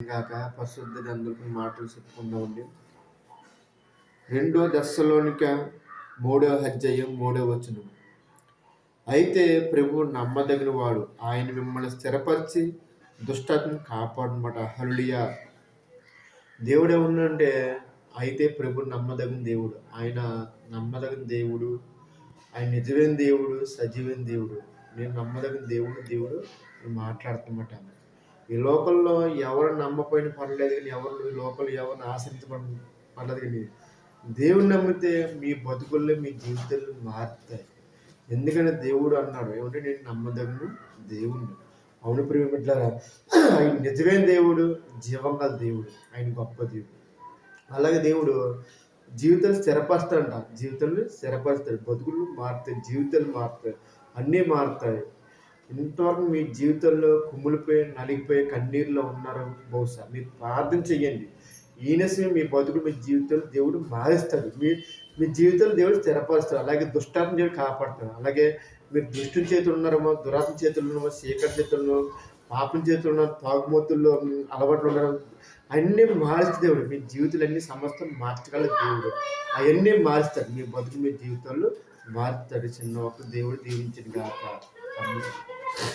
గాక పరిశుద్ధ గ్రంథపు మాటలు చెప్పుకుందామండి. 2 దశలోనిక 3వ అధ్యాయం 3వ వచనం. అయితే ప్రభువు నమ్మదగిన వాడు, ఆయన మిమ్మల్ని స్థిరపరిచి దుష్టాత్మను కాపాడనమాట. హల్లెలూయా. దేవుడు ఏమన్నాడంటే, అయితే ప్రభు నమ్మదగిన దేవుడు, ఆయన నమ్మదగిన దేవుడు, ఆయన నిజమైన దేవుడు, సజీవైన దేవుడు. నేను నమ్మదగిన దేవుడు మాట్లాడుతున్నమాట. ఈ లోకంలో ఎవరు నమ్మపోయిన పర్లేదు, కానీ ఈ లోకంలో ఎవరిని పర్లేదు, కానీ దేవుని నమ్మితే మీ బతుకుల్లో మీ జీవితాలు మారుతాయి. ఎందుకంటే దేవుడు అన్నాడు ఏమంటే, నేను నమ్మదగిన దేవుణ్ణి. అవును ప్రియ బిడ్డలారా, ఆయన నిజమైన దేవుడు, జీవంగల దేవుడు, ఆయన గొప్ప దేవుడు. అలాగే దేవుడు జీవితాలు స్థిరపరుస్తాడంట. జీవితాలు స్థిరపరుస్తాడు, బతుకులు మారుతాయి, జీవితాలు మారుతాయి, అన్నీ మారుతాయి. ఇంతవరకు మీ జీవితంలో కుమ్ములిపోయి నలిగిపోయి కన్నీరులో ఉన్నారు. బహుశా మీరు ప్రార్థన చెయ్యండి. ఈయనసమే మీ బతుకులు మీ జీవితంలో దేవుడు మారుస్తాడు. మీ జీవితంలో దేవుడు స్థిరపరుస్తాడు. అలాగే దుష్టాత్మ దేవుడు కాపాడుతాడు. అలాగే మీరు దుష్టుని చేతులు ఉన్నారమో, దురాత్మ చేతులు ఉన్నామో, చీకటి చేతుల్లో, పాపం చేతులు ఉన్న తాగుమోతుల్లో అలవాట్లు ఉండడం, అన్నీ మారుస్తే దేవుడు మీ జీవితాలన్నీ సమస్తం మార్చగల దేవుడు. అవన్నీ మారుస్తాడు. మీ బతుకు మీ జీవితాల్లో మారుతాడు. చిన్న ఒక దేవుడు దీవించడు గాక.